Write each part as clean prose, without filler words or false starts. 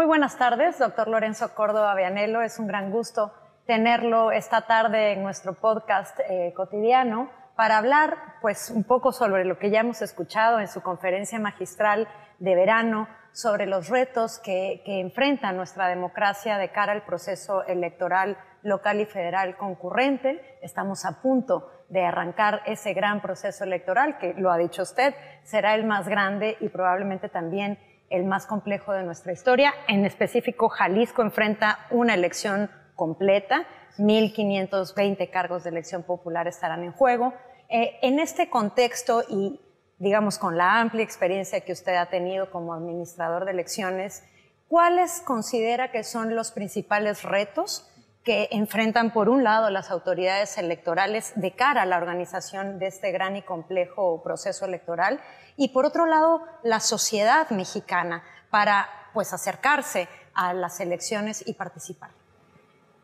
Muy buenas tardes, doctor Lorenzo Córdoba Vianello. Es un gran gusto tenerlo esta tarde en nuestro podcast cotidiano para hablar pues, un poco sobre lo que ya hemos escuchado en su conferencia magistral de verano, sobre los retos que enfrenta nuestra democracia de cara al proceso electoral local y federal concurrente. Estamos a punto de arrancar ese gran proceso electoral que, lo ha dicho usted, será el más grande y probablemente también el más complejo de nuestra historia. En específico, Jalisco enfrenta una elección completa, 1,520 cargos de elección popular estarán en juego. En este contexto y, digamos, con la amplia experiencia que usted ha tenido como administrador de elecciones, ¿cuáles considera que son los principales retos que enfrentan, por un lado, las autoridades electorales de cara a la organización de este gran y complejo proceso electoral, y por otro lado, la sociedad mexicana para pues, acercarse a las elecciones y participar?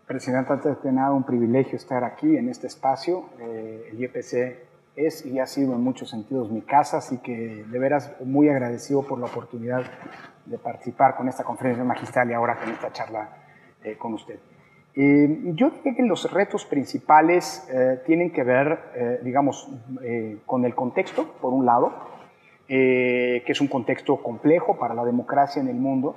Presidenta, antes de nada, un privilegio estar aquí en este espacio. El IEPC es y ha sido en muchos sentidos mi casa, así que de veras muy agradecido por la oportunidad de participar con esta conferencia magistral y ahora con esta charla con usted. Yo diría que los retos principales tienen que ver, digamos, con el contexto, por un lado, que es un contexto complejo para la democracia en el mundo,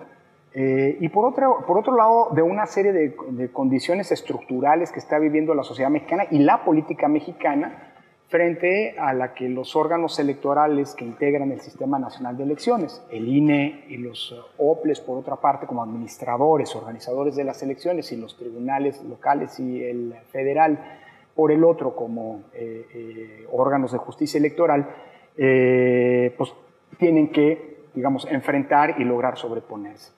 y por otro lado, de una serie de condiciones estructurales que está viviendo la sociedad mexicana y la política mexicana frente a la que los órganos electorales que integran el Sistema Nacional de Elecciones, el INE y los OPLES, por otra parte, como administradores, organizadores de las elecciones, y los tribunales locales y el federal, por el otro, como órganos de justicia electoral, pues tienen que, digamos, enfrentar y lograr sobreponerse.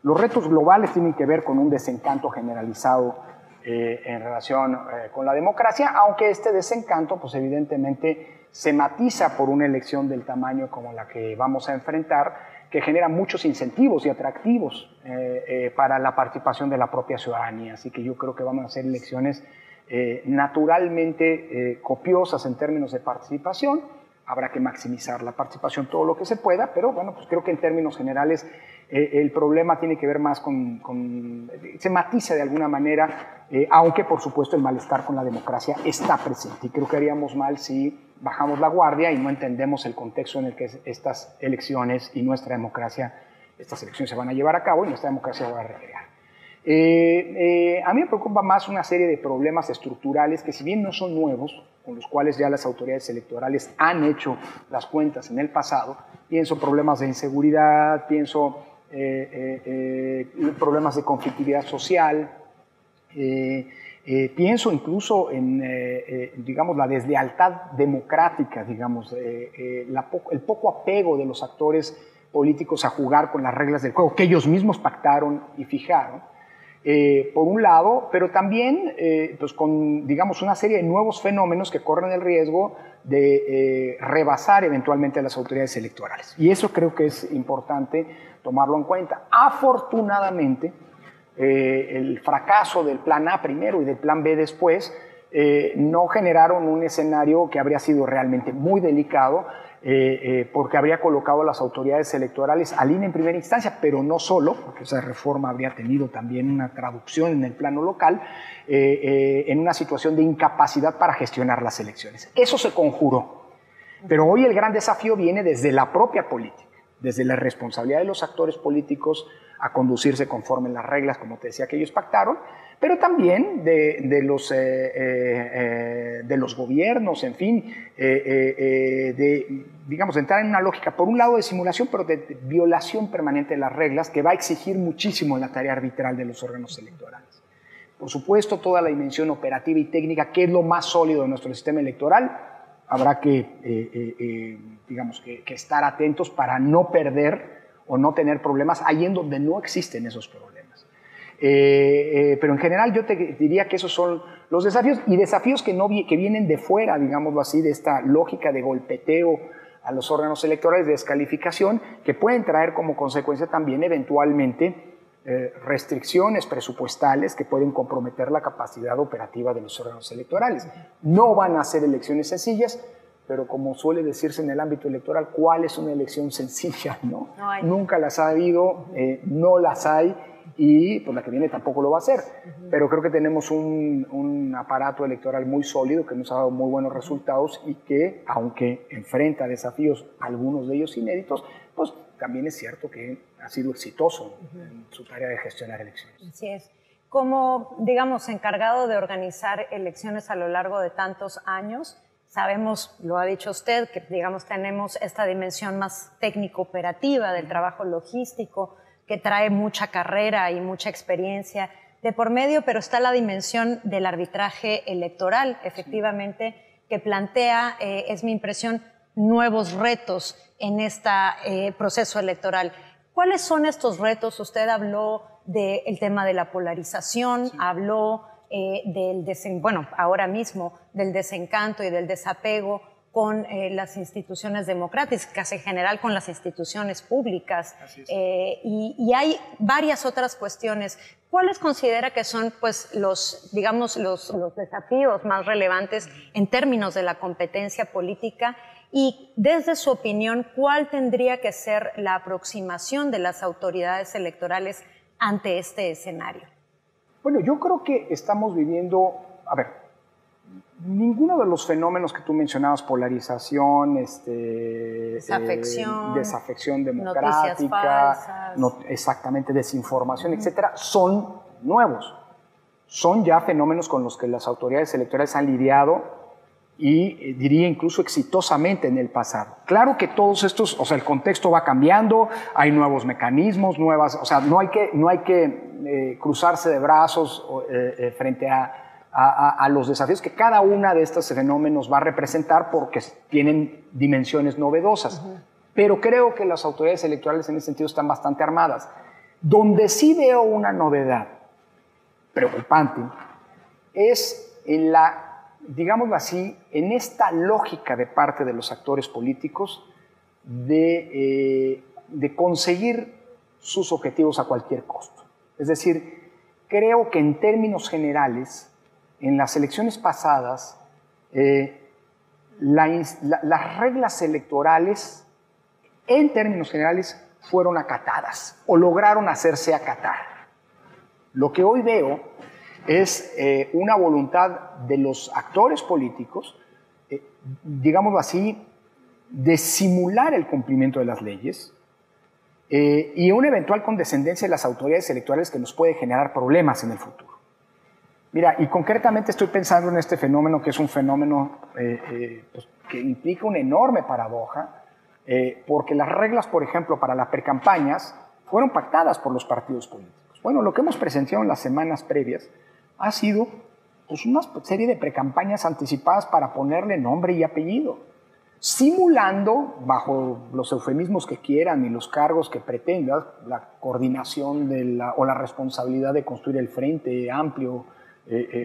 Los retos globales tienen que ver con un desencanto generalizado en relación con la democracia, aunque este desencanto, pues evidentemente, se matiza por una elección del tamaño como la que vamos a enfrentar, que genera muchos incentivos y atractivos para la participación de la propia ciudadanía. Así que yo creo que vamos a ser elecciones naturalmente copiosas en términos de participación. Habrá que maximizar la participación todo lo que se pueda, pero bueno, pues creo que en términos generales el problema tiene que ver más se matiza de alguna manera, aunque por supuesto el malestar con la democracia está presente. Y creo que haríamos mal si bajamos la guardia y no entendemos el contexto en el que estas elecciones y nuestra democracia, estas elecciones se van a llevar a cabo y nuestra democracia va a recrear. A mí me preocupa más una serie de problemas estructurales que, si bien no son nuevos, con los cuales ya las autoridades electorales han hecho las cuentas en el pasado, pienso problemas de inseguridad, pienso problemas de conflictividad social, pienso incluso en, digamos, la deslealtad democrática, digamos, el poco apego de los actores políticos a jugar con las reglas del juego que ellos mismos pactaron y fijaron. Por un lado, pero también pues con, digamos, una serie de nuevos fenómenos que corren el riesgo de rebasar eventualmente a las autoridades electorales. Y eso creo que es importante tomarlo en cuenta. Afortunadamente, el fracaso del plan A primero y del plan B después no generaron un escenario que habría sido realmente muy delicado, porque habría colocado a las autoridades electorales al INE en primera instancia, pero no solo, porque esa reforma habría tenido también una traducción en el plano local, en una situación de incapacidad para gestionar las elecciones. Eso se conjuró. Pero hoy el gran desafío viene desde la propia política, desde la responsabilidad de los actores políticos a conducirse conforme las reglas, como te decía, que ellos pactaron, pero también de los gobiernos, en fin, digamos, entrar en una lógica, por un lado, de simulación, pero de violación permanente de las reglas, que va a exigir muchísimo en la tarea arbitral de los órganos electorales. Por supuesto, toda la dimensión operativa y técnica, que es lo más sólido de nuestro sistema electoral, habrá que, digamos, que estar atentos para no perder o no tener problemas ahí en donde no existen esos problemas. Pero en general yo te diría que esos son los desafíos, y desafíos que vienen de fuera, digámoslo así, de esta lógica de golpeteo a los órganos electorales, de descalificación, que pueden traer como consecuencia también eventualmente restricciones presupuestales que pueden comprometer la capacidad operativa de los órganos electorales. No van a ser elecciones sencillas, pero como suele decirse en el ámbito electoral, ¿cuál es una elección sencilla? ¿No? No hay. Nunca las ha habido, no las hay, y pues la que viene tampoco lo va a hacer. Pero creo que tenemos un aparato electoral muy sólido que nos ha dado muy buenos resultados y que, aunque enfrenta desafíos, algunos de ellos inéditos, pues también es cierto que ha sido exitoso en su tarea de gestionar elecciones. Así es. Como, digamos, encargado de organizar elecciones a lo largo de tantos años, sabemos, lo ha dicho usted, que, digamos, tenemos esta dimensión más técnico-operativa del trabajo logístico, que trae mucha carrera y mucha experiencia de por medio, pero está la dimensión del arbitraje electoral, efectivamente, que plantea, es mi impresión, nuevos retos en este proceso electoral. ¿Cuáles son estos retos? Usted habló del tema de la polarización, habló ahora mismo del desencanto y del desapego con las instituciones democráticas, en general con las instituciones públicas, y hay varias otras cuestiones. ¿Cuáles considera que son, pues, los desafíos más relevantes en términos de la competencia política? Y desde su opinión, ¿cuál tendría que ser la aproximación de las autoridades electorales ante este escenario? Bueno, yo creo que estamos viviendo, ninguno de los fenómenos que tú mencionabas, polarización, desafección democrática, exactamente, desinformación, etcétera, son nuevos. Son ya fenómenos con los que las autoridades electorales han lidiado y diría incluso exitosamente en el pasado. Claro que todos estos, el contexto va cambiando, hay nuevos mecanismos, no hay que cruzarse de brazos frente a los desafíos que cada una de estos fenómenos va a representar porque tienen dimensiones novedosas. Pero creo que las autoridades electorales en ese sentido están bastante armadas. Donde sí veo una novedad preocupante es en digámoslo así, en esta lógica de parte de los actores políticos de conseguir sus objetivos a cualquier costo. Es decir, creo que en términos generales, en las elecciones pasadas, las reglas electorales, en términos generales, fueron acatadas o lograron hacerse acatar. Lo que hoy veo es una voluntad de los actores políticos, digámoslo así, de simular el cumplimiento de las leyes y una eventual condescendencia de las autoridades electorales que nos puede generar problemas en el futuro. Mira, y concretamente estoy pensando en este fenómeno que es un fenómeno que implica una enorme paradoja, porque las reglas, por ejemplo, para las precampañas fueron pactadas por los partidos políticos. Bueno, lo que hemos presenciado en las semanas previas ha sido una serie de precampañas anticipadas para ponerle nombre y apellido, simulando, bajo los eufemismos que quieran y los cargos que pretendan, la coordinación o la responsabilidad de construir el frente amplio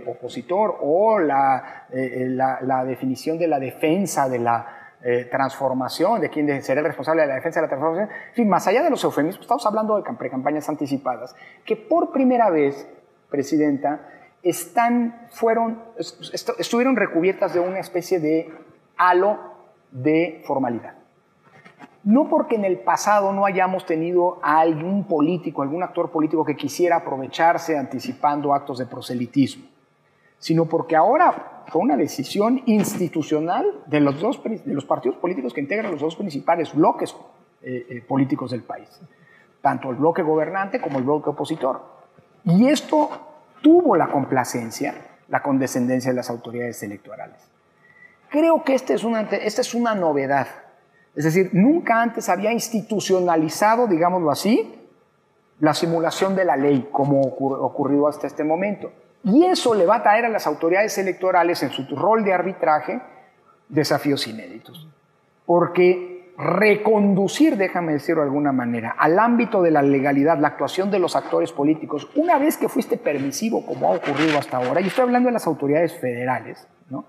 opositor o la definición de la defensa de la transformación, de quién será el responsable de la defensa de la transformación. En fin, más allá de los eufemismos, estamos hablando de precampañas anticipadas que por primera vez, Presidenta, estuvieron recubiertas de una especie de halo de formalidad. No porque en el pasado no hayamos tenido a algún político, algún actor político que quisiera aprovecharse anticipando actos de proselitismo, sino porque ahora fue una decisión institucional de los partidos políticos que integran los dos principales bloques políticos del país, tanto el bloque gobernante como el bloque opositor. Y esto tuvo la complacencia, la condescendencia de las autoridades electorales. Creo que esta es una novedad. Es decir, nunca antes había institucionalizado, digámoslo así, la simulación de la ley como ocurrido hasta este momento. Y eso le va a traer a las autoridades electorales en su rol de arbitraje desafíos inéditos. Porque reconducir, déjame decirlo de alguna manera, al ámbito de la legalidad, la actuación de los actores políticos, una vez que fuiste permisivo, como ha ocurrido hasta ahora, y estoy hablando de las autoridades federales, ¿no?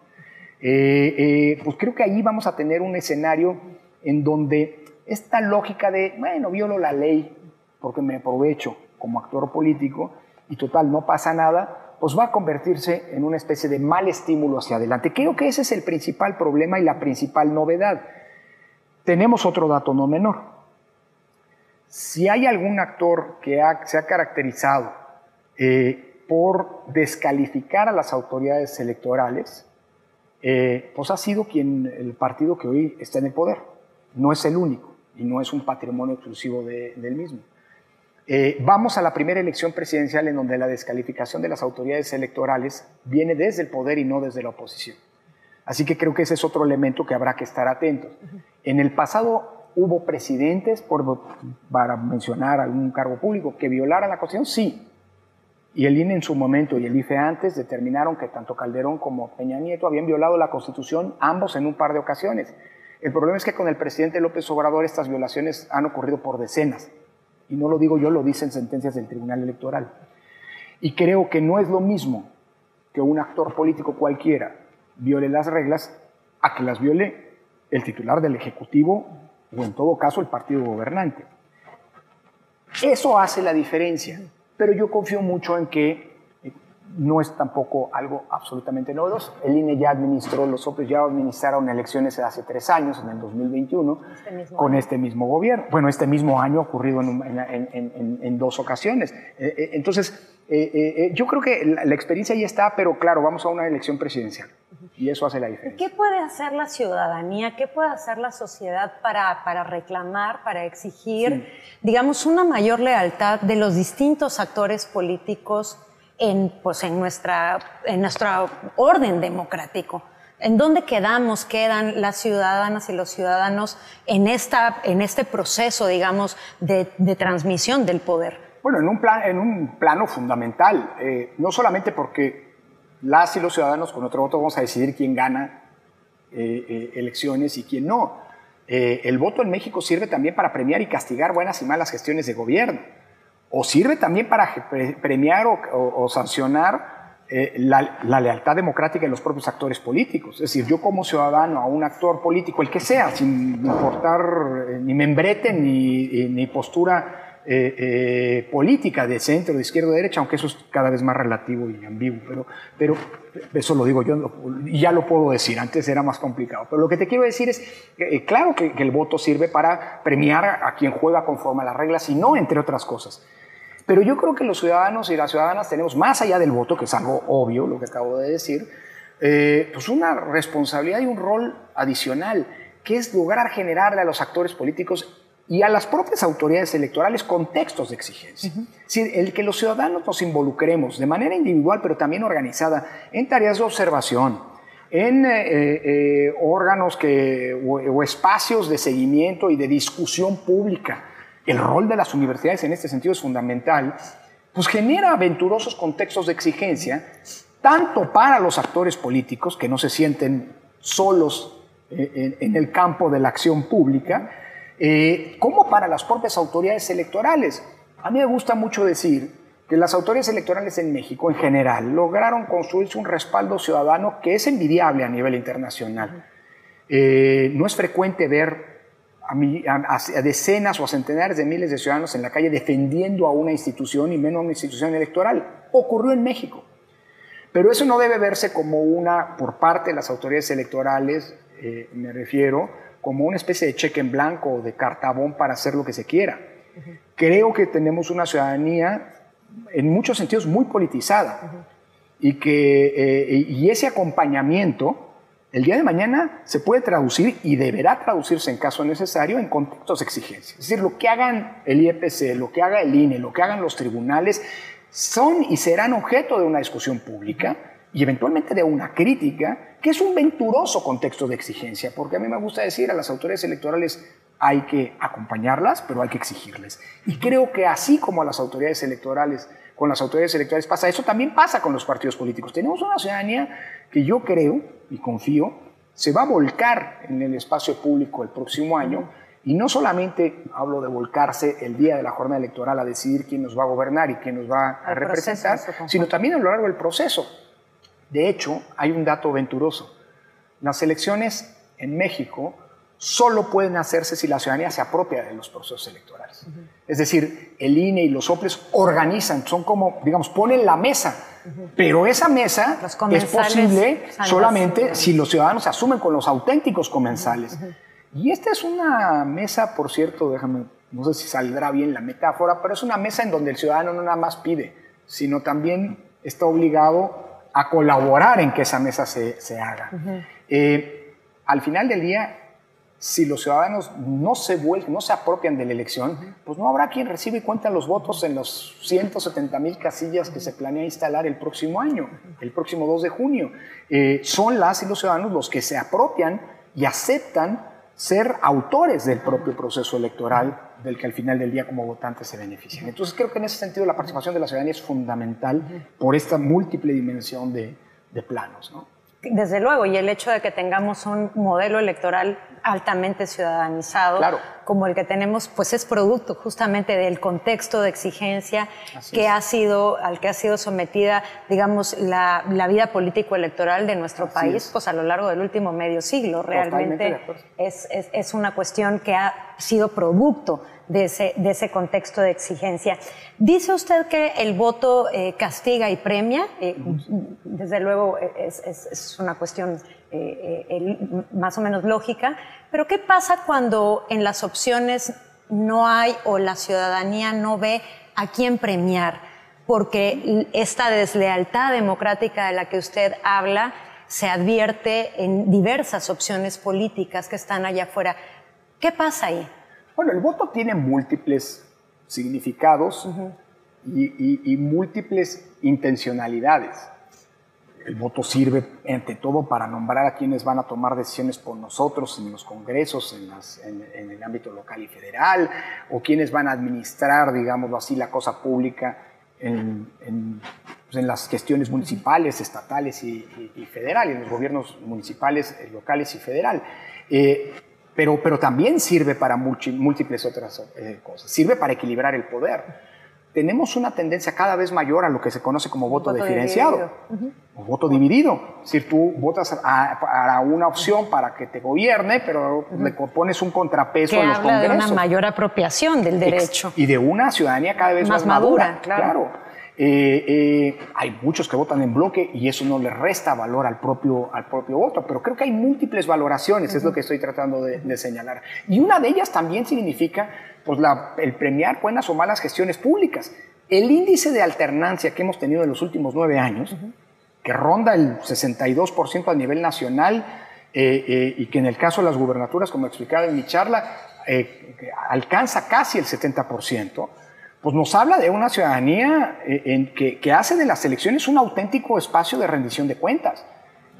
Pues creo que allí vamos a tener un escenario en donde esta lógica de, bueno, violo la ley porque me aprovecho como actor político y total, no pasa nada, pues va a convertirse en una especie de mal estímulo hacia adelante. Creo que ese es el principal problema y la principal novedad. Tenemos otro dato no menor. Si hay algún actor que se ha caracterizado por descalificar a las autoridades electorales, pues ha sido el partido que hoy está en el poder. No es el único y no es un patrimonio exclusivo del mismo. Vamos a la primera elección presidencial en donde la descalificación de las autoridades electorales viene desde el poder y no desde la oposición. Así que creo que ese es otro elemento que habrá que estar atentos. En el pasado hubo presidentes, para mencionar algún cargo público, que violaran la Constitución, sí. Y el INE en su momento y el IFE antes determinaron que tanto Calderón como Peña Nieto habían violado la Constitución, ambos en un par de ocasiones. El problema es que con el presidente López Obrador estas violaciones han ocurrido por decenas. Y no lo digo yo, lo dicen sentencias del Tribunal Electoral. Y creo que no es lo mismo que un actor político cualquiera viole las reglas a que las viole el titular del Ejecutivo o en todo caso el partido gobernante. Eso hace la diferencia, pero yo confío mucho en que no es tampoco algo absolutamente novedoso. El INE ya administró, los soplos ya administraron elecciones hace 3 años, en el 2021, con este mismo gobierno. Bueno, este mismo año ha ocurrido en 2 ocasiones. Entonces, yo creo que la experiencia ya está, pero claro, vamos a una elección presidencial y eso hace la diferencia. ¿Qué puede hacer la ciudadanía, qué puede hacer la sociedad para reclamar, para exigir, digamos, una mayor lealtad de los distintos actores políticos en nuestro orden democrático? ¿En dónde quedan las ciudadanas y los ciudadanos en este proceso, digamos, de transmisión del poder? Bueno, en un plano fundamental, no solamente porque las y los ciudadanos con nuestro voto vamos a decidir quién gana elecciones y quién no. El voto en México sirve también para premiar y castigar buenas y malas gestiones de gobierno. O sirve también para premiar o sancionar la lealtad democrática de los propios actores políticos. Es decir, yo como ciudadano a un actor político, el que sea, sin importar ni membrete ni postura política de centro, de izquierda o de derecha, aunque eso es cada vez más relativo y ambiguo, pero eso lo digo yo y ya lo puedo decir, antes era más complicado. Pero lo que te quiero decir es, claro que el voto sirve para premiar a quien juega conforme a las reglas y no entre otras cosas. Pero yo creo que los ciudadanos y las ciudadanas tenemos, más allá del voto, que es algo obvio, lo que acabo de decir, pues una responsabilidad y un rol adicional, que es lograr generarle a los actores políticos y a las propias autoridades electorales contextos de exigencia. Es decir, el que los ciudadanos nos involucremos de manera individual, pero también organizada, en tareas de observación, en órganos o espacios de seguimiento y de discusión pública. El rol de las universidades en este sentido es fundamental, pues genera aventurosos contextos de exigencia, tanto para los actores políticos, que no se sienten solos en el campo de la acción pública, como para las propias autoridades electorales. A mí me gusta mucho decir que las autoridades electorales en México, en general, lograron construirse un respaldo ciudadano que es envidiable a nivel internacional. No es frecuente ver a decenas o a centenares de miles de ciudadanos en la calle defendiendo a una institución y menos a una institución electoral. Ocurrió en México. Pero eso no debe verse como por parte de las autoridades electorales, me refiero, como una especie de cheque en blanco o de cartabón para hacer lo que se quiera. Creo que tenemos una ciudadanía en muchos sentidos muy politizada y ese acompañamiento el día de mañana se puede traducir y deberá traducirse en caso necesario en contextos de exigencia. Es decir, lo que hagan el IEPC, lo que haga el INE, lo que hagan los tribunales, son y serán objeto de una discusión pública y eventualmente de una crítica, que es un venturoso contexto de exigencia, porque a mí me gusta decir a las autoridades electorales hay que acompañarlas, pero hay que exigirles. Y creo que así como a las autoridades electorales, con las autoridades electorales pasa, eso también pasa con los partidos políticos. Tenemos una ciudadanía que yo creo y confío se va a volcar en el espacio público el próximo año, y no solamente hablo de volcarse el día de la jornada electoral a decidir quién nos va a gobernar y quién nos va a representar, sino también a lo largo del proceso. De hecho, hay un dato venturoso. Las elecciones en México solo pueden hacerse si la ciudadanía se apropia de los procesos electorales. Es decir, el INE y los soples organizan, son como, digamos, ponen la mesa pero esa mesa es posible solamente si los ciudadanos se asumen con los auténticos comensales. Y esta es una mesa, por cierto, no sé si saldrá bien la metáfora, pero es una mesa en donde el ciudadano no nada más pide, sino también está obligado a colaborar en que esa mesa se haga. Al final del día, si los ciudadanos no se apropian de la elección, pues no habrá quien reciba y cuenta los votos en los 170,000 casillas que se planea instalar el próximo año, el próximo 2 de junio. Son las y los ciudadanos los que se apropian y aceptan ser autores del propio proceso electoral del que al final del día como votantes se benefician. Entonces creo que en ese sentido la participación de la ciudadanía es fundamental por esta múltiple dimensión de planos, ¿no? Desde luego, y el hecho de que tengamos un modelo electoral altamente ciudadanizado, claro, como el que tenemos, pues es producto justamente del contexto de exigencia al que ha sido sometida, digamos, la vida político-electoral de nuestro país, pues a lo largo del último medio siglo. Realmente es una cuestión que ha sido producto de ese contexto de exigencia. Dice usted que el voto castiga y premia. Desde luego es una cuestión más o menos lógica, pero ¿qué pasa cuando en las opciones no hay o la ciudadanía no ve a quién premiar? Porque esta deslealtad democrática de la que usted habla se advierte en diversas opciones políticas que están allá afuera. ¿Qué pasa ahí? Bueno, el voto tiene múltiples significados y múltiples intencionalidades. El voto sirve, ante todo, para nombrar a quienes van a tomar decisiones por nosotros en los congresos, en el ámbito local y federal, o quienes van a administrar, digámoslo así, la cosa pública en las gestiones municipales, estatales y federales, en los gobiernos municipales, locales y federal. Pero también sirve para múltiples otras cosas. Sirve para equilibrar el poder. Tenemos una tendencia cada vez mayor a lo que se conoce como voto diferenciado o voto dividido. Es decir, tú votas para una opción para que te gobierne, pero le pones un contrapeso en los congresos. Que habla de una mayor apropiación del derecho. Y de una ciudadanía cada vez más madura. Claro. Hay muchos que votan en bloque y eso no le resta valor al propio voto, pero creo que hay múltiples valoraciones, es lo que estoy tratando de señalar. Y una de ellas también significa pues, el premiar buenas o malas gestiones públicas. El índice de alternancia que hemos tenido en los últimos 9 años, que ronda el 62% a nivel nacional y que en el caso de las gubernaturas, como explicaba en mi charla, alcanza casi el 70%, pues nos habla de una ciudadanía que hace de las elecciones un auténtico espacio de rendición de cuentas.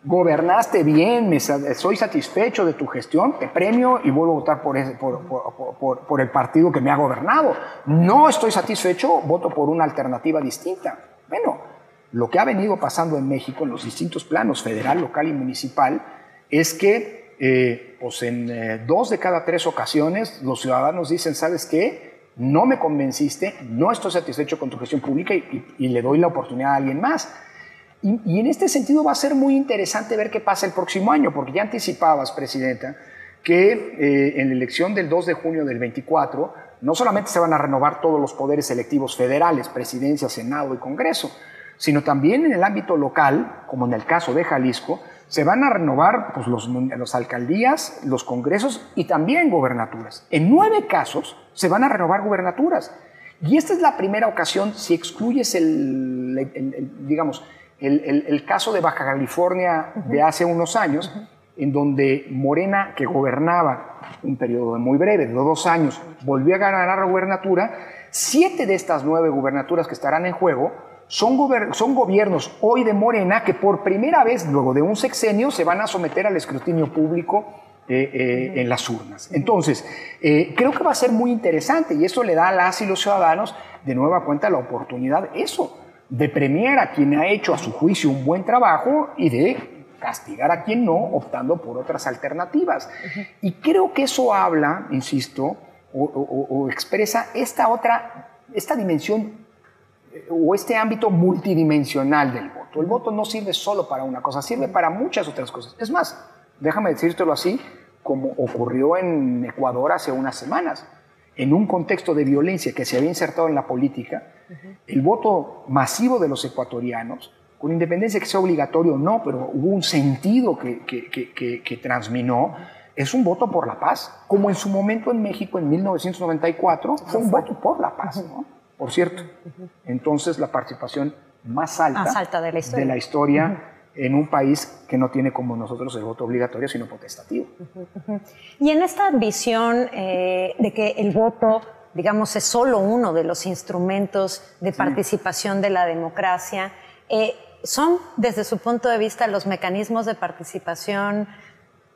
Gobernaste bien, soy satisfecho de tu gestión, te premio y vuelvo a votar por el partido que me ha gobernado. No estoy satisfecho, voto por una alternativa distinta. Bueno, lo que ha venido pasando en México en los distintos planos, federal, local y municipal, es que pues en 2 de cada 3 ocasiones los ciudadanos dicen, ¿sabes qué? No me convenciste, no estoy satisfecho con tu gestión pública y le doy la oportunidad a alguien más. Y en este sentido va a ser muy interesante ver qué pasa el próximo año, porque ya anticipabas, Presidenta, que en la elección del 2 de junio del 24 no solamente se van a renovar todos los poderes electivos federales, presidencia, Senado y Congreso, sino también en el ámbito local, como en el caso de Jalisco, se van a renovar pues, las alcaldías, los congresos y también gobernaturas. En 9 casos se van a renovar gubernaturas. Y esta es la primera ocasión, si excluyes el caso de Baja California de hace unos años, en donde Morena, que gobernaba un periodo muy breve, de 2 años, volvió a ganar la gubernatura. 7 de estas 9 gubernaturas que estarán en juego son gobiernos hoy de Morena que por primera vez, luego de un sexenio, se van a someter al escrutinio público en las urnas. Entonces, creo que va a ser muy interesante y eso le da a las y los ciudadanos de nueva cuenta la oportunidad, de premiar a quien ha hecho a su juicio un buen trabajo y de castigar a quien no, optando por otras alternativas. Y creo que eso habla, insisto, o expresa esta dimensión o este ámbito multidimensional del voto. El voto no sirve solo para una cosa, sirve para muchas otras cosas. Es más, déjame decírtelo así, como ocurrió en Ecuador hace unas semanas. En un contexto de violencia que se había insertado en la política, el voto masivo de los ecuatorianos con independencia de que sea obligatorio o no, pero hubo un sentido que transminó, es un voto por la paz, como en su momento en México en 1994 fue un voto por la paz, ¿no? Por cierto. Entonces la participación más alta de la historia en un país que no tiene como nosotros el voto obligatorio, sino potestativo. Y en esta visión de que el voto, digamos, es solo uno de los instrumentos de participación de la democracia, ¿son, desde su punto de vista, los mecanismos de participación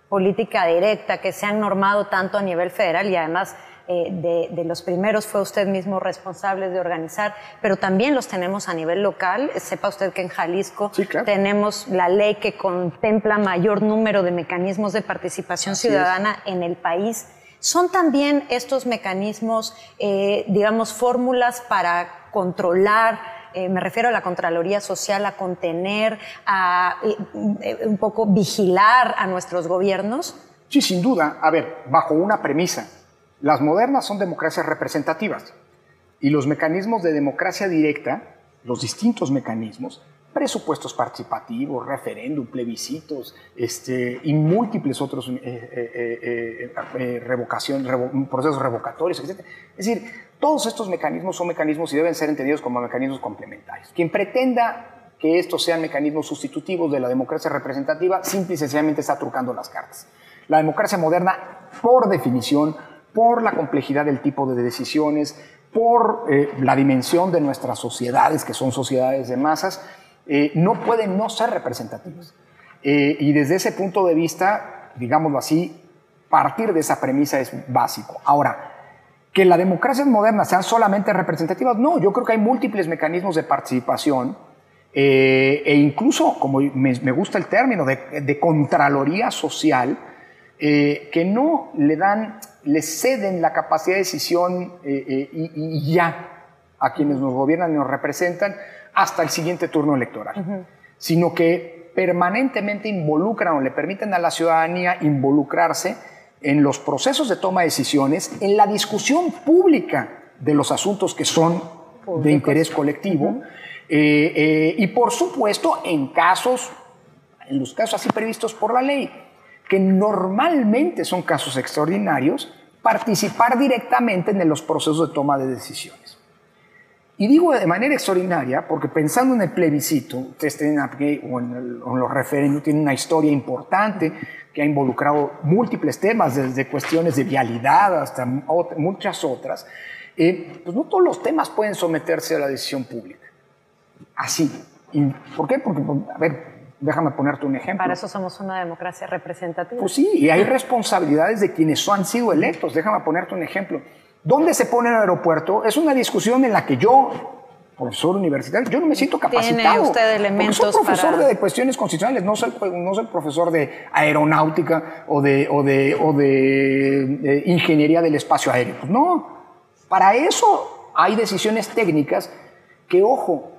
política directa que se han normado tanto a nivel federal y además de los primeros fue usted mismo responsable de organizar, pero también los tenemos a nivel local? Sepa usted que en Jalisco tenemos la ley que contempla mayor número de mecanismos de participación ciudadana en el país. ¿Son también estos mecanismos, digamos, fórmulas para controlar, me refiero a la Contraloría Social, a contener, a un poco vigilar a nuestros gobiernos? Sí, sin duda. A ver, bajo una premisa. Las modernas son democracias representativas y los mecanismos de democracia directa, los distintos mecanismos, presupuestos participativos, referéndum, plebiscitos, y múltiples otros procesos revocatorios, etc. Es decir, todos estos mecanismos son mecanismos y deben ser entendidos como mecanismos complementarios. Quien pretenda que estos sean mecanismos sustitutivos de la democracia representativa, simple y sencillamente está trucando las cartas. La democracia moderna, por definición, por la complejidad del tipo de decisiones, por la dimensión de nuestras sociedades, que son sociedades de masas, no pueden no ser representativas. Y desde ese punto de vista, digámoslo así, partir de esa premisa es básico. Ahora, que las democracias modernas sean solamente representativas, no, yo creo que hay múltiples mecanismos de participación e incluso, como me gusta el término, de contraloría social, que no le ceden la capacidad de decisión y ya a quienes nos gobiernan y nos representan hasta el siguiente turno electoral, sino que permanentemente involucran o le permiten a la ciudadanía involucrarse en los procesos de toma de decisiones, en la discusión pública de los asuntos que son de interés colectivo, y por supuesto en los casos así previstos por la ley, que normalmente son casos extraordinarios, participar directamente en los procesos de toma de decisiones. Y digo de manera extraordinaria porque pensando en el plebiscito, ustedes tienen aquí, o en los referéndums, tienen una historia importante que ha involucrado múltiples temas, desde cuestiones de vialidad hasta muchas otras. Pues no todos los temas pueden someterse a la decisión pública. Así. ¿Por qué? Porque, a ver, déjame ponerte un ejemplo. Para eso somos una democracia representativa. Pues sí, y hay responsabilidades de quienes han sido electos. Déjame ponerte un ejemplo. ¿Dónde se pone el aeropuerto? Es una discusión en la que yo, profesor universitario, yo no me siento capacitado. ¿Tiene usted elementos porque soy profesor de cuestiones constitucionales, no soy profesor de aeronáutica o de ingeniería del espacio aéreo. Pues no, para eso hay decisiones técnicas que, ojo,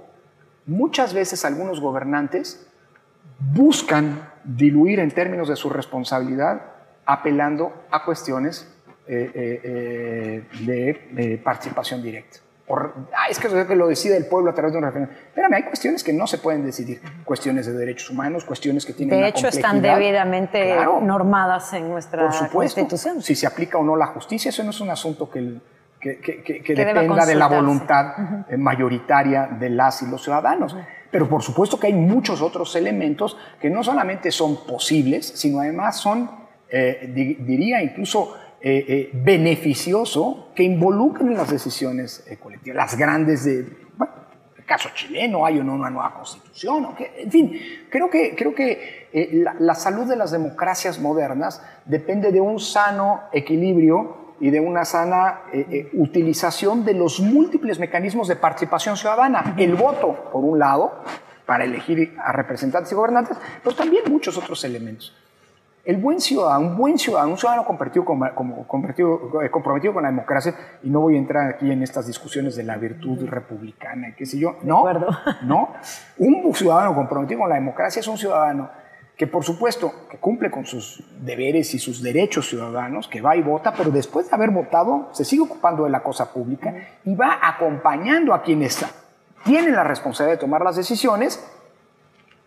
muchas veces algunos gobernantes buscan diluir en términos de su responsabilidad apelando a cuestiones de participación directa. Es que lo decide el pueblo a través de un referéndum. Espérame, hay cuestiones que no se pueden decidir. Cuestiones de derechos humanos, cuestiones que tienen una complejidad. De hecho, están debidamente normadas en nuestra Constitución. Si se aplica o no la justicia, eso no es un asunto que dependa de la voluntad mayoritaria de las y los ciudadanos. Pero por supuesto que hay muchos otros elementos que no solamente son posibles, sino además son, diría incluso, beneficioso que involucren las decisiones colectivas, las grandes el caso chileno, hay o no una nueva constitución, en fin, creo que la salud de las democracias modernas depende de un sano equilibrio y de una sana utilización de los múltiples mecanismos de participación ciudadana. El voto, por un lado, para elegir a representantes y gobernantes, pero también muchos otros elementos. El buen ciudadano, un ciudadano comprometido con la democracia, y no voy a entrar aquí en estas discusiones de la virtud republicana, qué sé yo, no, un ciudadano comprometido con la democracia es un ciudadano que por supuesto que cumple con sus deberes y sus derechos ciudadanos, que va y vota, pero después de haber votado se sigue ocupando de la cosa pública y va acompañando a quienes tienen la responsabilidad de tomar las decisiones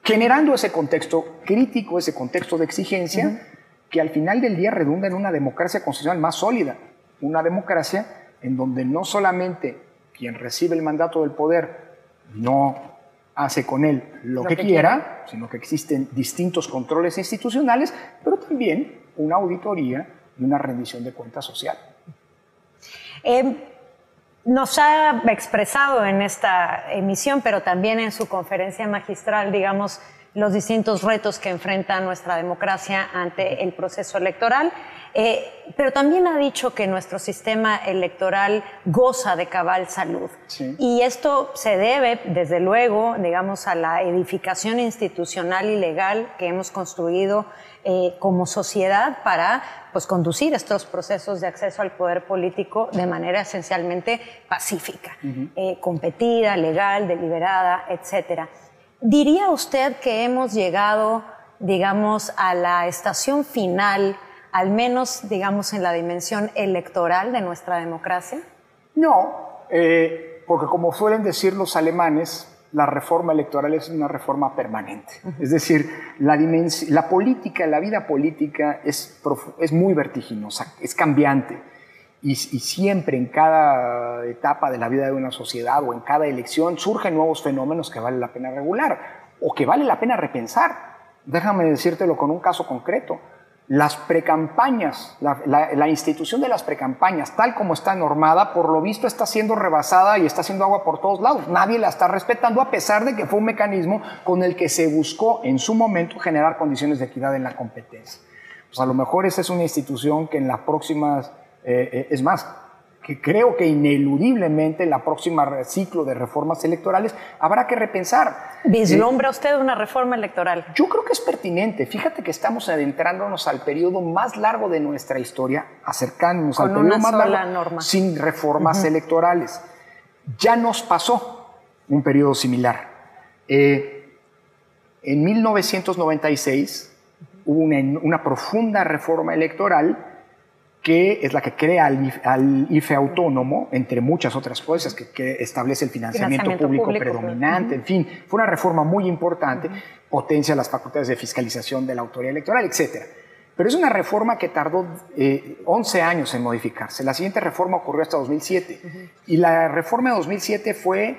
generando ese contexto crítico, ese contexto de exigencia, que al final del día redunda en una democracia constitucional más sólida, una democracia en donde no solamente quien recibe el mandato del poder no hace con él lo que quiera, sino que existen distintos controles institucionales, pero también una auditoría y una rendición de cuentas social. Nos ha expresado en esta emisión, pero también en su conferencia magistral, digamos, los distintos retos que enfrenta nuestra democracia ante el proceso electoral, pero también ha dicho que nuestro sistema electoral goza de cabal salud. Sí. Y esto se debe, desde luego, digamos, a la edificación institucional y legal que hemos construido como sociedad para pues, conducir estos procesos de acceso al poder político de manera esencialmente pacífica, competida, legal, deliberada, etcétera. ¿Diría usted que hemos llegado, digamos, a la estación final, al menos, digamos, en la dimensión electoral de nuestra democracia? No, porque como suelen decir los alemanes, la reforma electoral es una reforma permanente. Es decir, la política, la vida política es muy vertiginosa, es cambiante. Y siempre en cada etapa de la vida de una sociedad o en cada elección surgen nuevos fenómenos que vale la pena regular o que vale la pena repensar. Déjame decírtelo con un caso concreto. Las precampañas, la institución de las precampañas, tal como está normada, por lo visto está siendo rebasada y está haciendo agua por todos lados. Nadie la está respetando, a pesar de que fue un mecanismo con el que se buscó en su momento generar condiciones de equidad en la competencia. Pues a lo mejor esa es una institución que en las próximas... es más, que creo que ineludiblemente en la próxima ciclo de reformas electorales habrá que repensar. ¿Vislumbra usted una reforma electoral? Yo creo que es pertinente. Fíjate que estamos adentrándonos al periodo más largo de nuestra historia, acercándonos al periodo más largo sin reformas electorales. Ya nos pasó un periodo similar. En 1996 hubo una profunda reforma electoral que es la que crea al IFE autónomo, entre muchas otras cosas, que establece el financiamiento público predominante, en fin, fue una reforma muy importante, potencia las facultades de fiscalización de la autoridad electoral, etc. Pero es una reforma que tardó 11 años en modificarse. La siguiente reforma ocurrió hasta 2007, y la reforma de 2007 fue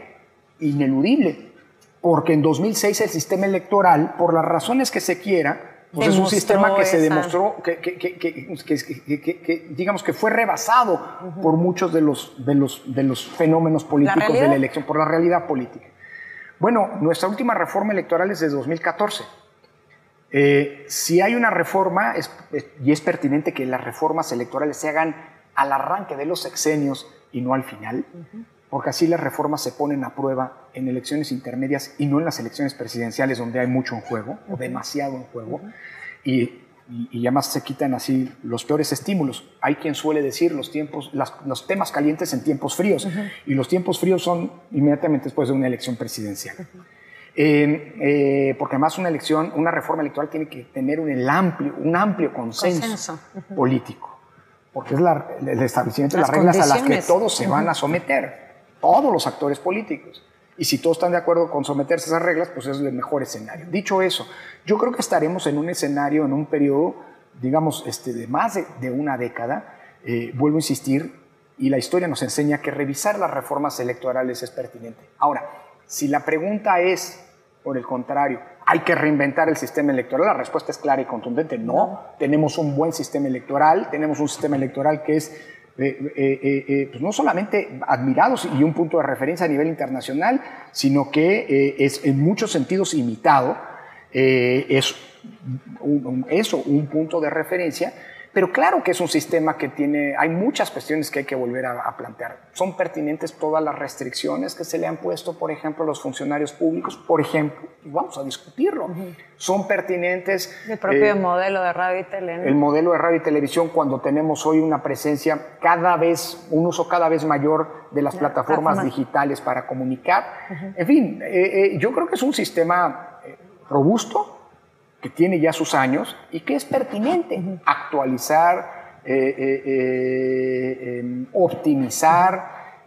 ineludible, porque en 2006 el sistema electoral, por las razones que se quiera, pues es un sistema que se demostró que digamos que fue rebasado por muchos de los fenómenos políticos de la elección, por la realidad política. Bueno, nuestra última reforma electoral es de 2014. Si hay una reforma, y es pertinente que las reformas electorales se hagan al arranque de los sexenios y no al final, porque así las reformas se ponen a prueba en elecciones intermedias y no en las elecciones presidenciales, donde hay mucho en juego, o demasiado en juego, y además se quitan así los peores estímulos. Hay quien suele decir los temas calientes en tiempos fríos, y los tiempos fríos son inmediatamente después de una elección presidencial. Porque además una reforma electoral tiene que tener un amplio consenso político, porque es el establecimiento de las reglas a las que todos se van a someter. Todos los actores políticos. Y si todos están de acuerdo con someterse a esas reglas, pues es el mejor escenario. Dicho eso, yo creo que estaremos en un escenario, en un periodo, digamos, de más de una década. Vuelvo a insistir, y la historia nos enseña que revisar las reformas electorales es pertinente. Ahora, si la pregunta es, por el contrario, ¿hay que reinventar el sistema electoral? La respuesta es clara y contundente. No, tenemos un buen sistema electoral, tenemos un sistema electoral que es pues no solamente admirados y un punto de referencia a nivel internacional, sino que es en muchos sentidos imitado, es un punto de referencia, pero claro que es un sistema que hay muchas cuestiones que hay que volver a plantear. Son pertinentes todas las restricciones que se le han puesto, por ejemplo, a los funcionarios públicos, por ejemplo, y vamos a discutirlo. Son pertinentes... El propio modelo de radio y televisión. El modelo de radio y televisión, cuando tenemos hoy una presencia un uso cada vez mayor de las plataformas digitales para comunicar. En fin, yo creo que es un sistema robusto, que tiene ya sus años y que es pertinente actualizar, optimizar,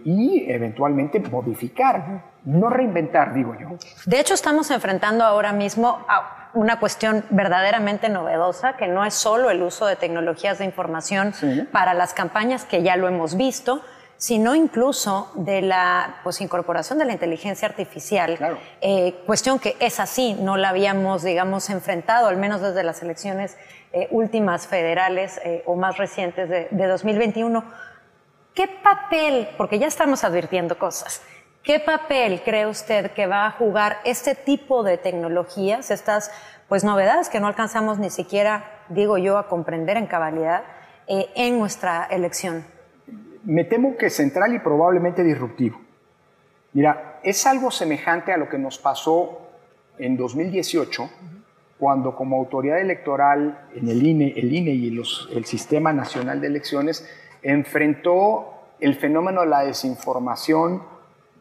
y eventualmente modificar, no reinventar, digo yo. De hecho, estamos enfrentando ahora mismo a una cuestión verdaderamente novedosa, que no es solo el uso de tecnologías de información para las campañas, que ya lo hemos visto, sino incluso de la incorporación de la inteligencia artificial, claro. Cuestión que es así, no la habíamos, digamos, enfrentado, al menos desde las elecciones últimas federales o más recientes de 2021. ¿Qué papel, porque ya estamos advirtiendo cosas, qué papel cree usted que va a jugar este tipo de tecnologías, estas novedades que no alcanzamos ni siquiera, digo yo, a comprender en cabalidad en nuestra elección? Me temo que central y probablemente disruptivo. Mira, es algo semejante a lo que nos pasó en 2018, cuando como autoridad electoral en el INE y el Sistema Nacional de Elecciones enfrentó el fenómeno de la desinformación,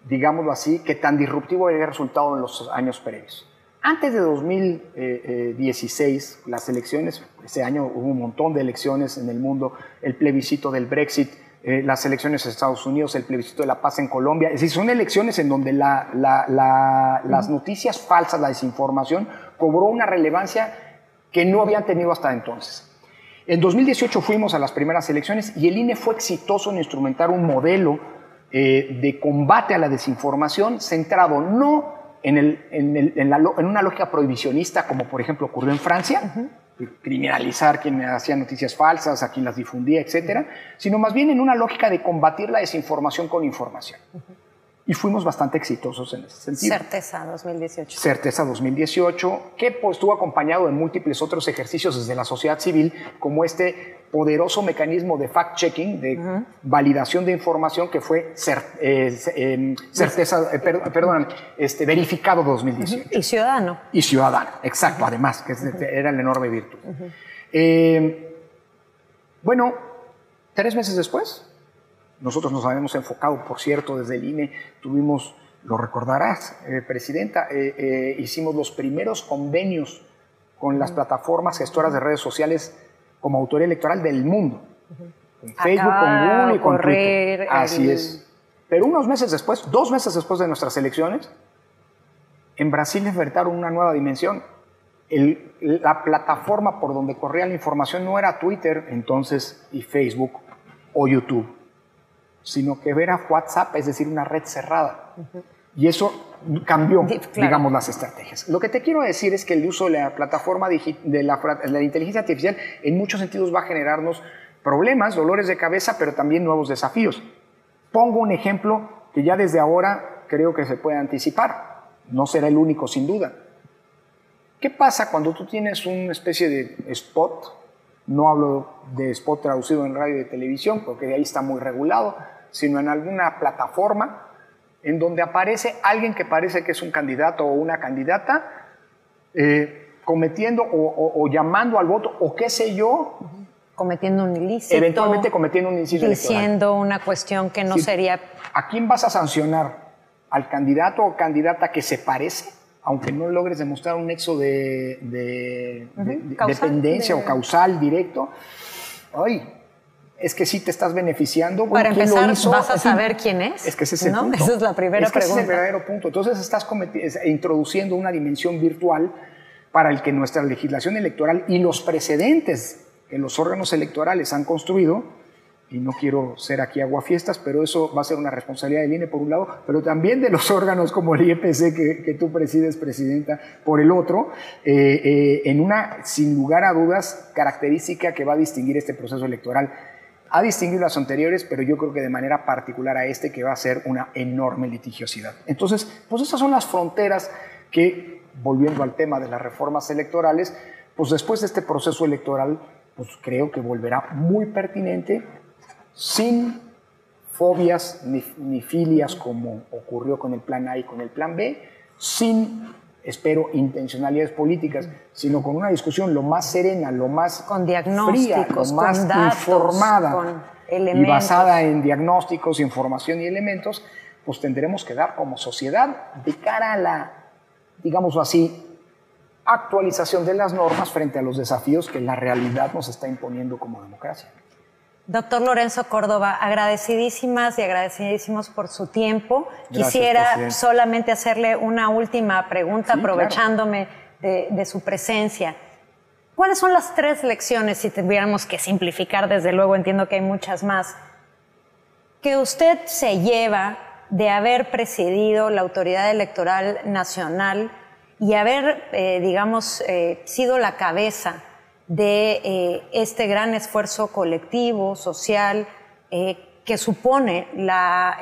digámoslo así, que tan disruptivo había resultado en los años previos. Antes de 2016, las elecciones, ese año hubo un montón de elecciones en el mundo, el plebiscito del Brexit, las elecciones en Estados Unidos, el plebiscito de la paz en Colombia. Es decir, son elecciones en donde las noticias falsas, la desinformación, cobró una relevancia que no habían tenido hasta entonces. En 2018 fuimos a las primeras elecciones y el INE fue exitoso en instrumentar un modelo de combate a la desinformación centrado no en una lógica prohibicionista, como por ejemplo ocurrió en Francia, criminalizar a quien hacía noticias falsas, a quien las difundía, etcétera, sino más bien en una lógica de combatir la desinformación con información. Y fuimos bastante exitosos en ese sentido. Certeza 2018. Certeza 2018, que estuvo acompañado de múltiples otros ejercicios desde la sociedad civil, como este poderoso mecanismo de fact-checking, de validación de información, que fue verificado 2018. Y ciudadano. Y ciudadano, exacto, además, que era la enorme virtud. Bueno, 3 meses después, nosotros nos habíamos enfocado, por cierto, desde el INE, tuvimos, lo recordarás, Presidenta, hicimos los primeros convenios con las plataformas gestoras de redes sociales como autoridad electoral del mundo. Con Facebook, con Google y con Twitter. Así es. Pero unos meses después, 2 meses después de nuestras elecciones, en Brasil enfrentaron una nueva dimensión. La plataforma por donde corría la información no era Twitter entonces y Facebook o YouTube, sino que era WhatsApp, es decir, una red cerrada. Y eso cambió, digamos, las estrategias. Lo que te quiero decir es que el uso de la plataforma de la inteligencia artificial en muchos sentidos va a generarnos problemas, dolores de cabeza, pero también nuevos desafíos. Pongo un ejemplo que ya desde ahora creo que se puede anticipar. No será el único, sin duda. ¿Qué pasa cuando tú tienes una especie de spot? No hablo de spot traducido en radio y televisión, porque de ahí está muy regulado, sino en alguna plataforma en donde aparece alguien que parece que es un candidato o una candidata cometiendo o llamando al voto o qué sé yo. Cometiendo un ilícito. Eventualmente cometiendo un ilícito diciendo electoral. Una cuestión que no sería... ¿A quién vas a sancionar? ¿Al candidato o candidata que se parece? Aunque no logres demostrar un nexo de dependencia o causal directo. Ay, es que sí te estás beneficiando. Para empezar, vas a saber quién es. Es que ese es el punto. Esa es la primera pregunta. Ese es el verdadero punto. Entonces estás introduciendo una dimensión virtual para el que nuestra legislación electoral y los precedentes que los órganos electorales han construido, y no quiero ser aquí aguafiestas, pero eso va a ser una responsabilidad del INE por un lado, pero también de los órganos como el IEPC que tú presides, Presidenta, por el otro, en una, sin lugar a dudas, característica que va a distinguir este proceso electoral. Ha distinguido las anteriores, pero yo creo que de manera particular a este, que va a ser una enorme litigiosidad. Entonces, pues esas son las fronteras que, volviendo al tema de las reformas electorales, pues después de este proceso electoral, pues creo que volverá muy pertinente, sin fobias ni filias como ocurrió con el plan A y con el plan B, sin, espero, intencionalidades políticas, sino con una discusión lo más serena, lo más con diagnósticos, fría, lo más con datos, informada con elementos. Y basada en diagnósticos, información y elementos, pues tendremos que dar como sociedad de cara a la, digamos así, actualización de las normas frente a los desafíos que la realidad nos está imponiendo como democracia. Doctor Lorenzo Córdoba, agradecidísimas y agradecidísimos por su tiempo. Gracias, Quisiera presidente. solamente hacerle una última pregunta, Sí, aprovechándome de su presencia. ¿Cuáles son las 3 lecciones, si tuviéramos que simplificar, desde luego entiendo que hay muchas más, que usted se lleva de haber presidido la Autoridad Electoral Nacional y haber, sido la cabeza de este gran esfuerzo colectivo, social, que supone la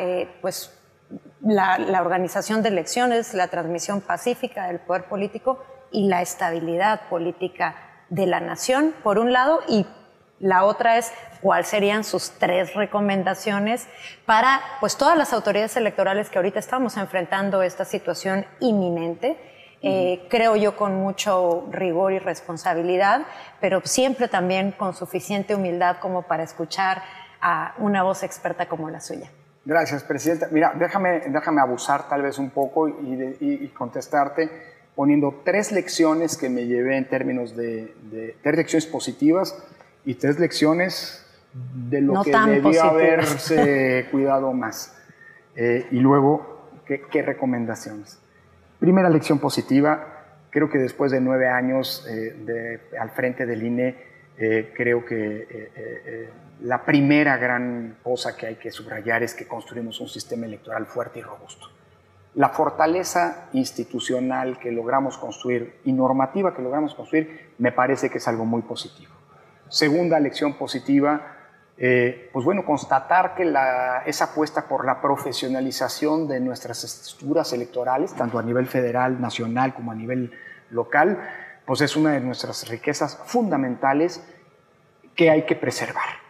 organización de elecciones, la transmisión pacífica del poder político y la estabilidad política de la nación, por un lado, y la otra es cuáles serían sus 3 recomendaciones para pues, todas las autoridades electorales que ahorita estamos enfrentando esta situación inminente, creo yo con mucho rigor y responsabilidad, pero siempre también con suficiente humildad como para escuchar a una voz experta como la suya. Gracias, Presidenta. Mira, déjame abusar tal vez un poco y contestarte poniendo 3 lecciones que me llevé en términos de 3 lecciones positivas y 3 lecciones de lo no que tan debía positivas. haberse cuidado más. Y luego, ¿qué recomendaciones? Primera lección positiva, creo que después de 9 años al frente del INE, creo que la primera gran cosa que hay que subrayar es que construimos un sistema electoral fuerte y robusto. La fortaleza institucional que logramos construir y normativa que logramos construir me parece que es algo muy positivo. Segunda lección positiva, pues bueno, constatar que esa apuesta por la profesionalización de nuestras estructuras electorales, tanto a nivel federal, nacional como a nivel local, pues es una de nuestras riquezas fundamentales que hay que preservar.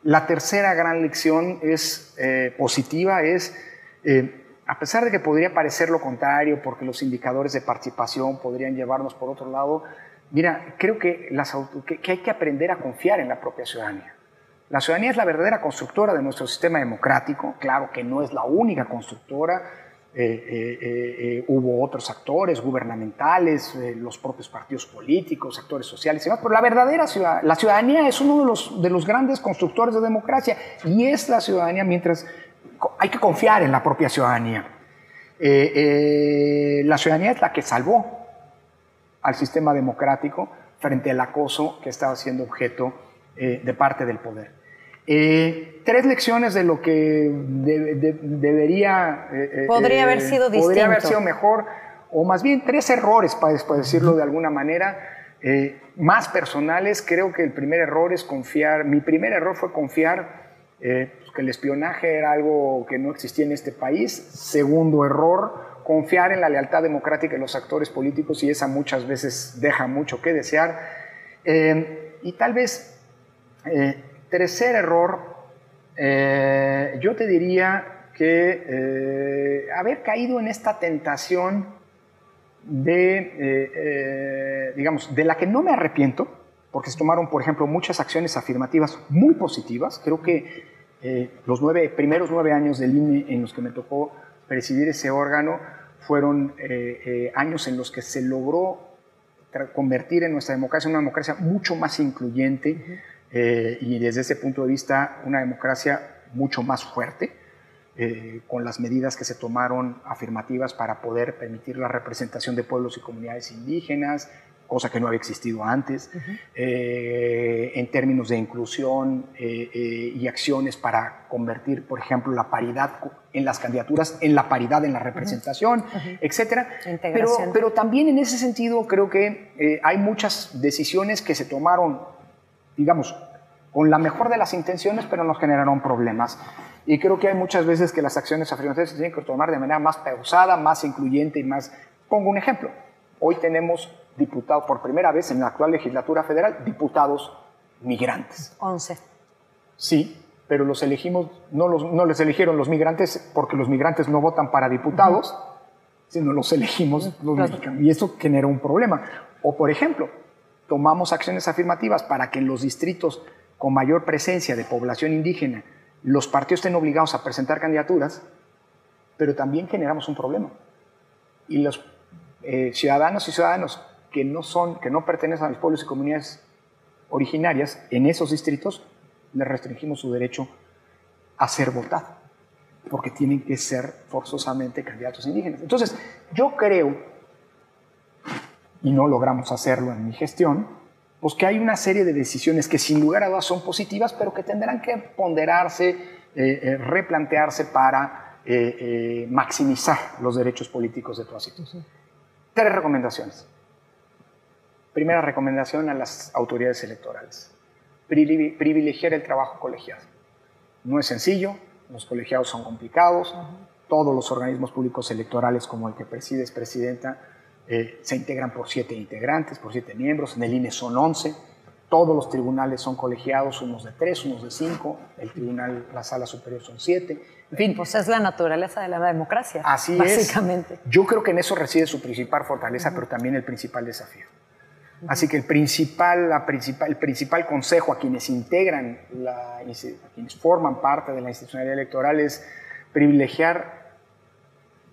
La tercera gran lección positiva es, a pesar de que podría parecer lo contrario, porque los indicadores de participación podrían llevarnos por otro lado, mira, creo que hay que aprender a confiar en la propia ciudadanía. La ciudadanía es la verdadera constructora de nuestro sistema democrático, claro que no es la única constructora, hubo otros actores gubernamentales, los propios partidos políticos, actores sociales y demás, pero la ciudadanía es uno de los grandes constructores de democracia y es la ciudadanía mientras hay que confiar en la propia ciudadanía. La ciudadanía es la que salvó al sistema democrático frente al acoso que estaba siendo objeto de parte del poder. 3 lecciones de lo que podría haber sido distinto. Podría haber sido mejor, o más bien 3 errores, para decirlo de alguna manera, más personales. Creo que mi primer error fue confiar que el espionaje era algo que no existía en este país. Segundo error, confiar en la lealtad democrática de los actores políticos, y esa muchas veces deja mucho que desear. Y tal vez tercer error, yo te diría que haber caído en esta tentación de la que no me arrepiento, porque se tomaron, por ejemplo, muchas acciones afirmativas muy positivas. Creo que los primeros 9 años del INE en los que me tocó presidir ese órgano fueron años en los que se logró convertir en nuestra democracia una democracia mucho más incluyente y desde ese punto de vista una democracia mucho más fuerte, con las medidas que se tomaron afirmativas para poder permitir la representación de pueblos y comunidades indígenas, cosa que no había existido antes, en términos de inclusión y acciones para convertir, por ejemplo, la paridad en las candidaturas, en la paridad en la representación, etcétera. Pero también en ese sentido creo que hay muchas decisiones que se tomaron, digamos, con la mejor de las intenciones, pero nos generaron problemas. Y creo que hay muchas veces que las acciones afirmativas se tienen que tomar de manera más pausada, más incluyente y más... Pongo un ejemplo. Hoy tenemos diputados, por primera vez en la actual legislatura federal, diputados migrantes. 11. Sí, pero los elegimos, no les eligieron los migrantes porque los migrantes no votan para diputados, sino los elegimos los mexicanos. Y eso genera un problema. O, por ejemplo, tomamos acciones afirmativas para que en los distritos con mayor presencia de población indígena los partidos estén obligados a presentar candidaturas, pero también generamos un problema. Y los ciudadanos y ciudadanos que no pertenecen a los pueblos y comunidades originarias en esos distritos le restringimos su derecho a ser votado, porque tienen que ser forzosamente candidatos indígenas. Entonces, yo creo, y no logramos hacerlo en mi gestión, pues que hay una serie de decisiones que sin lugar a dudas son positivas, pero que tendrán que ponderarse, replantearse para maximizar los derechos políticos de todas y todos. 3 recomendaciones. Primera recomendación a las autoridades electorales: privilegiar el trabajo colegiado. No es sencillo, los colegiados son complicados, todos los organismos públicos electorales, como el que presides, presidenta, se integran por 7 integrantes, por 7 miembros, en el INE son 11, todos los tribunales son colegiados, unos de 3, unos de 5, el tribunal, la sala superior son 7, en fin. Pues es la naturaleza de la democracia, así básicamente. Es. Yo creo que en eso reside su principal fortaleza, pero también el principal desafío. Así que el principal consejo a quienes integran, a quienes forman parte de la institucionalidad electoral es privilegiar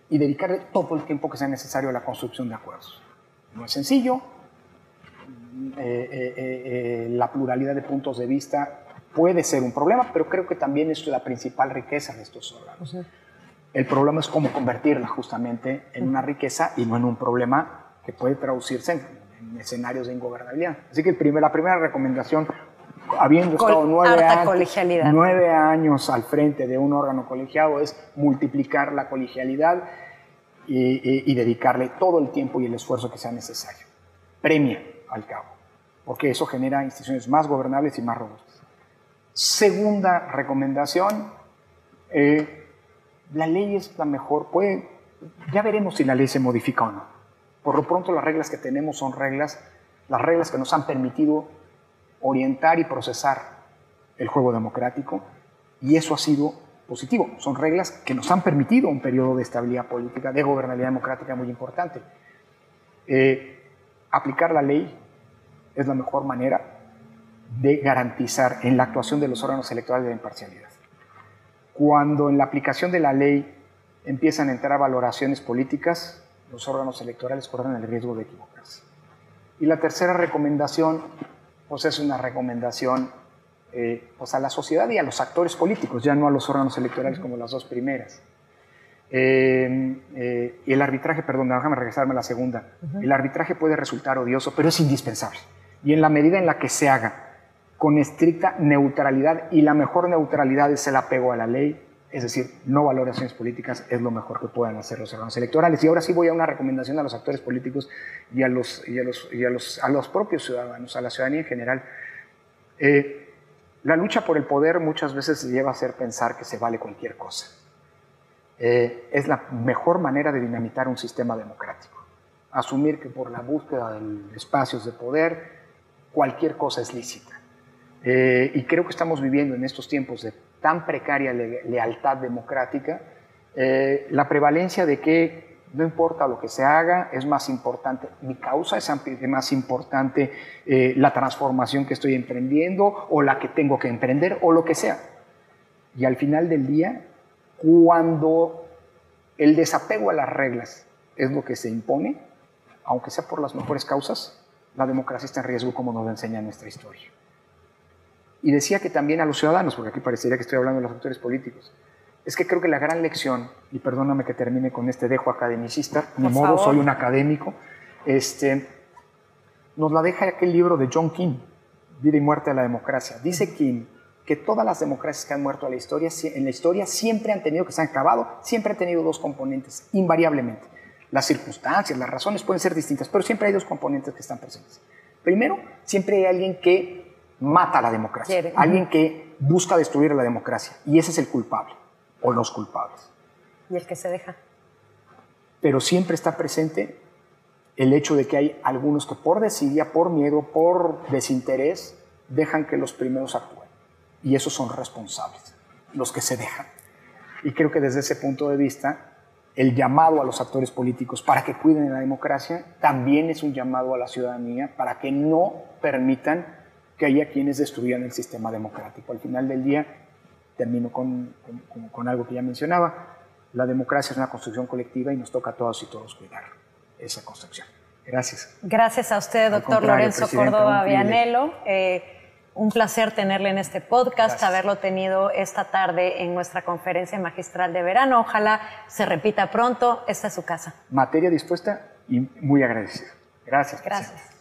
y dedicarle todo el tiempo que sea necesario a la construcción de acuerdos. No es sencillo, la pluralidad de puntos de vista puede ser un problema, pero creo que también es la principal riqueza de estos órganos. El problema es cómo convertirla justamente en una riqueza y no en un problema que puede traducirse en escenarios de ingobernabilidad. Así que la primera recomendación, habiendo estado 9 años al frente de un órgano colegiado, es multiplicar la colegialidad y dedicarle todo el tiempo y el esfuerzo que sea necesario. Premia al cabo, porque eso genera instituciones más gobernables y más robustas. Segunda recomendación, la ley es la mejor, ya veremos si la ley se modifica o no. Por lo pronto las reglas que tenemos son las reglas que nos han permitido orientar y procesar el juego democrático, y eso ha sido positivo. Son reglas que nos han permitido un periodo de estabilidad política, de gobernabilidad democrática muy importante. Aplicar la ley es la mejor manera de garantizar en la actuación de los órganos electorales la imparcialidad. Cuando en la aplicación de la ley empiezan a entrar valoraciones políticas, los órganos electorales corren el riesgo de equivocarse. Y la tercera recomendación, pues es una recomendación pues a la sociedad y a los actores políticos, ya no a los órganos electorales como las 2 primeras. Y el arbitraje, perdón, déjame regresarme a la segunda. El arbitraje puede resultar odioso, pero es indispensable. Y en la medida en la que se haga con estricta neutralidad, y la mejor neutralidad es el apego a la ley, es decir, no valoraciones políticas, es lo mejor que puedan hacer los órganos electorales. Y ahora sí voy a una recomendación a los actores políticos y a los propios ciudadanos, a la ciudadanía en general. La lucha por el poder muchas veces lleva a hacer pensar que se vale cualquier cosa. Es la mejor manera de dinamitar un sistema democrático. Asumir que por la búsqueda de espacios de poder, cualquier cosa es lícita. Y creo que estamos viviendo en estos tiempos de tan precaria lealtad democrática, la prevalencia de que no importa lo que se haga, es más importante mi causa, es más importante la transformación que estoy emprendiendo o la que tengo que emprender o lo que sea. Y al final del día, cuando el desapego a las reglas es lo que se impone, aunque sea por las mejores causas, la democracia está en riesgo, como nos enseña nuestra historia. Y decía que también a los ciudadanos, porque aquí parecería que estoy hablando de los actores políticos, es que creo que la gran lección, y perdóname que termine con este dejo academicista, ni modo, soy un académico, nos la deja aquel libro de John King, Vida y muerte de la democracia. Dice King que todas las democracias que han muerto en la historia siempre han tenido, que se han acabado, siempre han tenido 2 componentes, invariablemente. Las circunstancias, las razones pueden ser distintas, pero siempre hay 2 componentes que están presentes. Primero, siempre hay alguien que mata a la democracia, alguien que busca destruir a la democracia, y ese es el culpable o los culpables. Y el que se deja. Pero siempre está presente el hecho de que hay algunos que por desidia, por miedo, por desinterés, dejan que los primeros actúen, y esos son responsables, los que se dejan. Y creo que desde ese punto de vista, el llamado a los actores políticos para que cuiden la democracia también es un llamado a la ciudadanía para que no permitan que haya quienes destruyan el sistema democrático. Al final del día, termino con algo que ya mencionaba, la democracia es una construcción colectiva y nos toca a todas y todos cuidar esa construcción. Gracias. Gracias a usted, doctor Lorenzo Córdoba Vianello. Un placer tenerle en este podcast, Gracias. haberlo tenido esta tarde en nuestra conferencia magistral de verano. Ojalá se repita pronto. Esta es su casa. Materia dispuesta y muy agradecido. Gracias. Gracias.